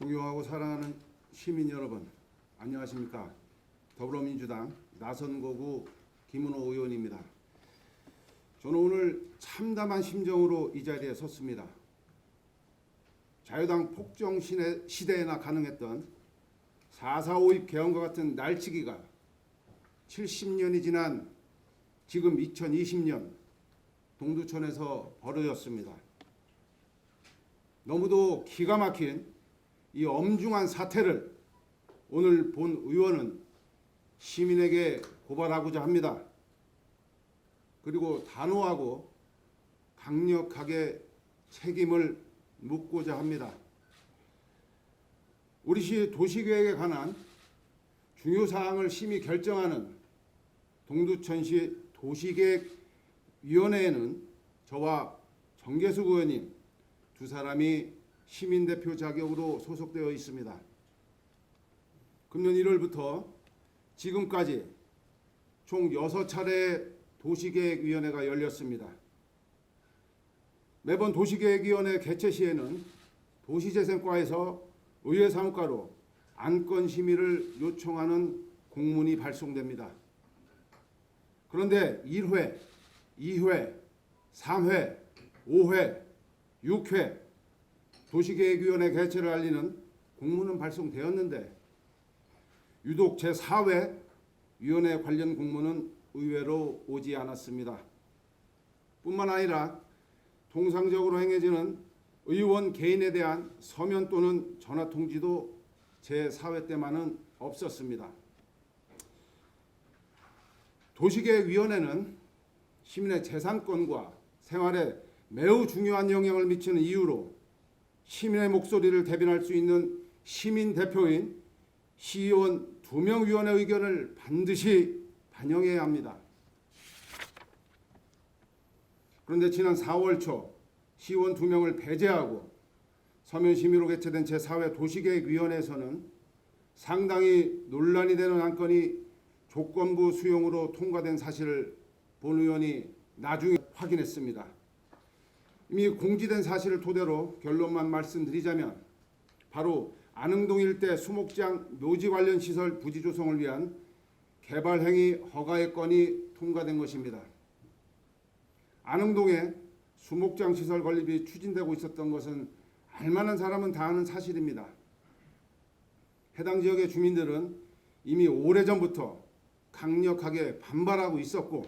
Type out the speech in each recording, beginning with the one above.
존경하고 사랑하는 시민 여러분, 안녕하십니까? 더불어민주당 나선거구 김은호 의원입니다. 저는 오늘 참담한 심정으로 이 자리에 섰습니다. 자유당 폭정 시대에나 가능했던 4.4 5.입 개헌과 같은 날치기가 70년이 지난 지금 2020년 동두천에서 벌어졌습니다. 너무도 기가 막힌 이 엄중한 사태를 오늘 본 의원은 시민에게 고발하고자 합니다. 그리고 단호하고 강력하게 책임을 묻고자 합니다. 우리 시 도시계획에 관한 중요 사항을 심의 결정하는 동두천시 도시계획위원회에는 저와 정계숙 의원님 두 사람이 시민대표 자격으로 소속되어 있습니다. 금년 1월부터 지금까지 총 6차례 도시계획위원회가 열렸습니다. 매번 도시계획위원회 개최 시에는 도시재생과에서 의회 사무과로 안건 심의를 요청하는 공문이 발송됩니다. 그런데 1회, 2회, 3회, 5회, 6회 도시계획위원회 개최를 알리는 공문은 발송되었는데 유독 제4회 위원회 관련 공문은 의외로 오지 않았습니다. 뿐만 아니라 통상적으로 행해지는 의원 개인에 대한 서면 또는 전화 통지도 제4회 때만은 없었습니다. 도시계획위원회는 시민의 재산권과 생활에 매우 중요한 영향을 미치는 이유로 시민의 목소리를 대변할 수 있는 시민 대표인 시의원 2명 위원의 의견을 반드시 반영해야 합니다. 그런데 지난 4월 초 시의원 2명을 배제하고 서면 심의로 개최된 제4회 도시계획위원회에서는 상당히 논란이 되는 안건이 조건부 수용으로 통과된 사실을 본 의원이 나중에 확인했습니다. 이미 공지된 사실을 토대로 결론만 말씀드리자면 바로 안흥동 일대 수목장 묘지 관련 시설 부지 조성을 위한 개발행위 허가의 건이 통과된 것입니다. 안흥동에 수목장 시설 건립이 추진되고 있었던 것은 알만한 사람은 다 아는 사실입니다. 해당 지역의 주민들은 이미 오래전부터 강력하게 반발하고 있었고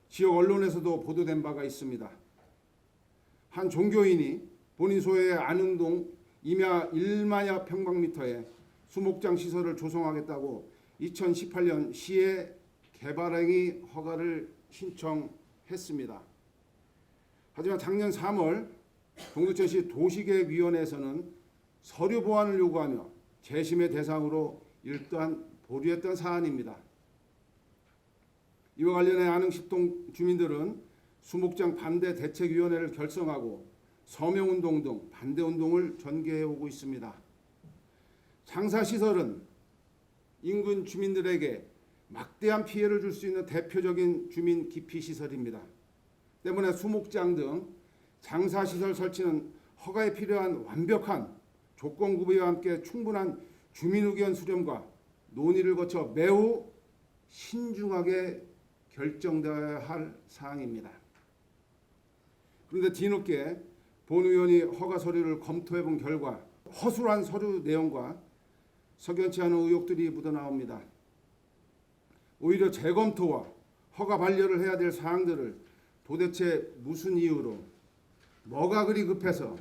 지역 언론에서도 보도된 바가 있습니다. 한 종교인이 본인 소유의 안흥동 임야 1만여 평방미터에 수목장 시설을 조성하겠다고 2018년 시에 개발행위 허가를 신청했습니다. 하지만 작년 3월 동두천시 도시계획위원회에서는 서류 보완을 요구하며 재심의 대상으로 일단 보류했던 사안입니다. 이와 관련해 안흥 10동 주민들은 수목장 반대 대책위원회를 결성하고 서명운동 등 반대운동을 전개해오고 있습니다. 장사시설은 인근 주민들에게 막대한 피해를 줄 수 있는 대표적인 주민 기피시설입니다. 때문에 수목장 등 장사시설 설치는 허가에 필요한 완벽한 조건구비와 함께 충분한 주민의견 수렴과 논의를 거쳐 매우 신중하게 결정되어야 할 사항입니다. 그런데 뒤늦게 본 의원이 허가 서류를 검토해본 결과 허술한 서류 내용과 석연치 않은 의혹들이 묻어나옵니다. 오히려 재검토와 허가 반려를 해야 될 사항들을 도대체 무슨 이유로 뭐가 그리 급해서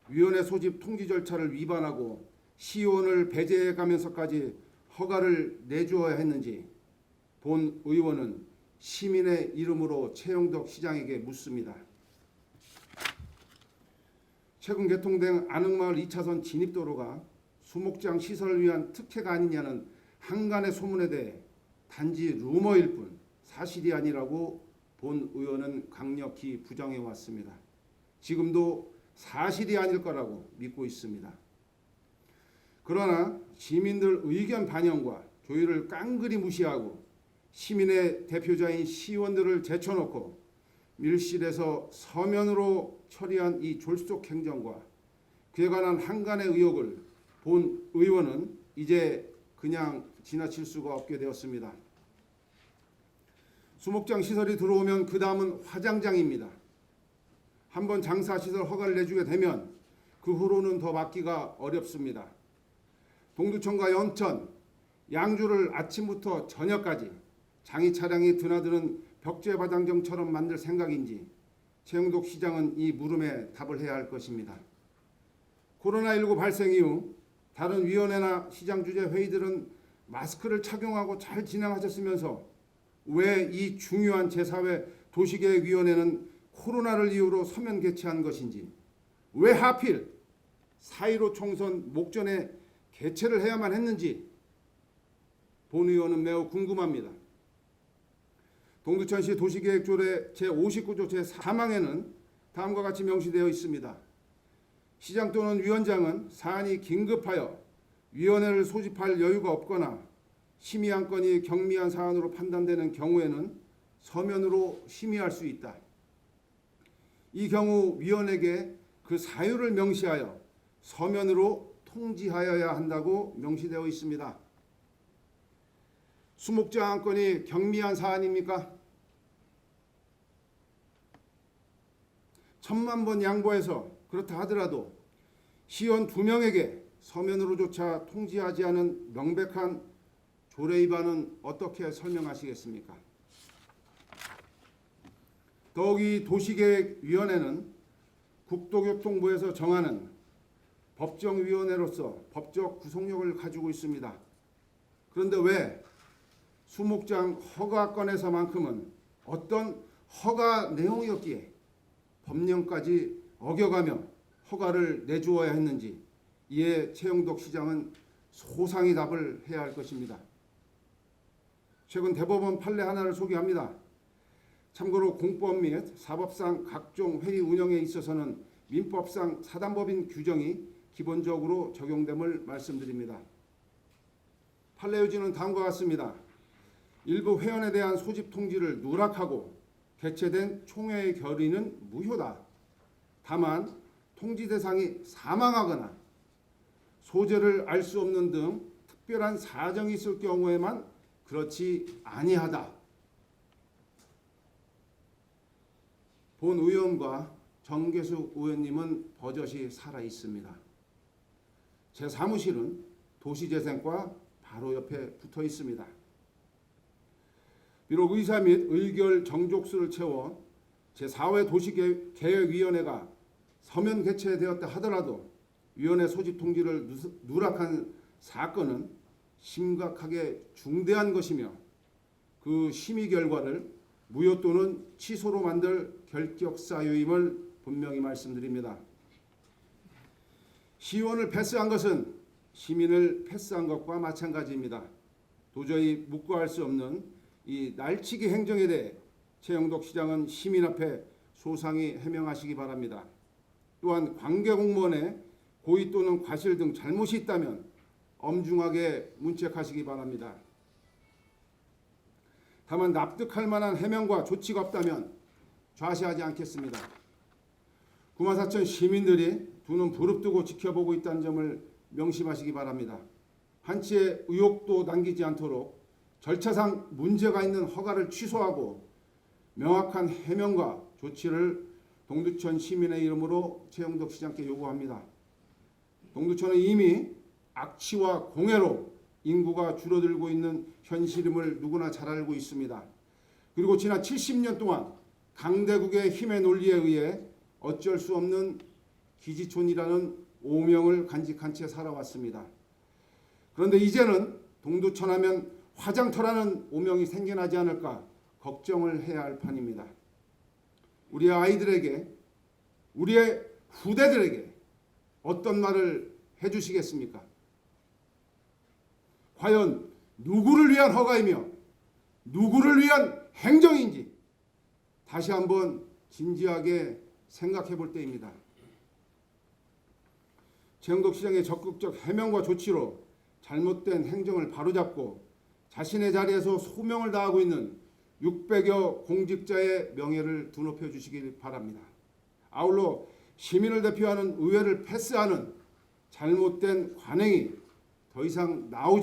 위원회 소집 통지 절차를 위반하고 시의원을 배제해가면서까지 허가를 내주어야 했는지 본 의원은 시민의 이름으로 최영덕 시장에게 묻습니다. 최근 개통된 안흥마을 2차선 진입도로가 수목장 시설을 위한 특혜가 아니냐는 한간의 소문에 대해 단지 루머일 뿐 사실이 아니라고 본 의원은 강력히 부정해 왔습니다. 지금도 사실이 아닐 거라고 믿고 있습니다. 그러나 시민들 의견 반영과 조율을 깡그리 무시하고 시민의 대표자인 시의원들을 제쳐놓고 밀실에서 서면으로 처리한 이 졸속 행정과 그에 관한 한간의 의혹을 본 의원은 이제 그냥 지나칠 수가 없게 되었습니다. 수목장 시설이 들어오면 그 다음은 화장장입니다. 한번 장사시설 허가를 내주게 되면 그 후로는 더 막기가 어렵습니다. 동두천과 연천, 양주를 아침부터 저녁까지 장이 차량이 드나드는 벽제바장정처럼 만들 생각인지 최영덕 시장은 이 물음에 답을 해야 할 것입니다. 코로나19 발생 이후 다른 위원회나 시장주재 회의들은 마스크를 착용하고 잘 진행하셨으면서 왜 이 중요한 제4회 도시계획위원회는 코로나를 이유로 서면 개최한 것인지, 왜 하필 4.15 총선 목전에 개최를 해야만 했는지 본 의원은 매우 궁금합니다. 동두천시 도시계획조례 제59조 제4항에는 다음과 같이 명시되어 있습니다. 시장 또는 위원장은 사안이 긴급하여 위원회를 소집할 여유가 없거나 심의한 건이 경미한 사안으로 판단되는 경우에는 서면으로 심의할 수 있다. 이 경우 위원에게 그 사유를 명시하여 서면으로 통지하여야 한다고 명시되어 있습니다. 수목장 한 건이 경미한 사안입니까? 1000만 번 양보해서 그렇다 하더라도 시의원 2명에게 서면으로조차 통지하지 않은 명백한 조례 위반은 어떻게 설명하시겠습니까? 더욱이 도시계획위원회는 국토교통부에서 정하는 법정위원회로서 법적 구속력을 가지고 있습니다. 그런데 왜 수목장 허가건에서만큼은 어떤 허가 내용이었기에 법령까지 어겨가며 허가를 내주어야 했는지 이에 최영덕 시장은 소상히 답을 해야 할 것입니다. 최근 대법원 판례 하나를 소개합니다. 참고로 공법 및 사법상 각종 회의 운영에 있어서는 민법상 사단법인 규정이 기본적으로 적용됨을 말씀드립니다. 판례 요지는 다음과 같습니다. 일부 회원에 대한 소집 통지를 누락하고 개최된 총회의 결의는 무효다. 다만 통지 대상이 사망하거나 소재를 알 수 없는 등 특별한 사정이 있을 경우에만 그렇지 아니하다. 본 의원과 정계숙 의원님은 버젓이 살아 있습니다. 제 사무실은 도시재생과 바로 옆에 붙어 있습니다. 비록 의사 및 의결 정족수를 채워 제4회 도시계획위원회가 서면 개최되었다 하더라도 위원회 소집 통지를 누락한 사건은 심각하게 중대한 것이며 그 심의 결과를 무효 또는 취소로 만들 결격 사유임을 분명히 말씀드립니다. 시의원을 패스한 것은 시민을 패스한 것과 마찬가지입니다. 도저히 묵과할 수 없는 이 날치기 행정에 대해 최영덕 시장은 시민 앞에 소상히 해명하시기 바랍니다. 또한 관계공무원의 고의 또는 과실 등 잘못이 있다면 엄중하게 문책하시기 바랍니다. 다만 납득할 만한 해명과 조치가 없다면 좌시하지 않겠습니다. 구마사천 시민들이 두 눈 부릅뜨고 지켜보고 있다는 점을 명심하시기 바랍니다. 한치의 의혹도 남기지 않도록 절차상 문제가 있는 허가를 취소하고 명확한 해명과 조치를 동두천 시민의 이름으로 최영덕 시장께 요구합니다. 동두천은 이미 악취와 공해로 인구가 줄어들고 있는 현실임을 누구나 잘 알고 있습니다. 그리고 지난 70년 동안 강대국의 힘의 논리에 의해 어쩔 수 없는 기지촌이라는 오명을 간직한 채 살아왔습니다. 그런데 이제는 동두천하면 화장터라는 오명이 생겨나지 않을까 걱정을 해야 할 판입니다. 우리 아이들에게, 우리의 후대들에게 어떤 말을 해주시겠습니까? 과연 누구를 위한 허가이며 누구를 위한 행정인지 다시 한번 진지하게 생각해 볼 때입니다. 최영덕 시장의 적극적 해명과 조치로 잘못된 행정을 바로잡고 자신의 자리에서 소명을 다하고 있는 600여 공직자의 명예를 드높여 주시기 바랍니다. 아울러 시민을 대표하는 의회를 패스하는 잘못된 관행이 더 이상 나오지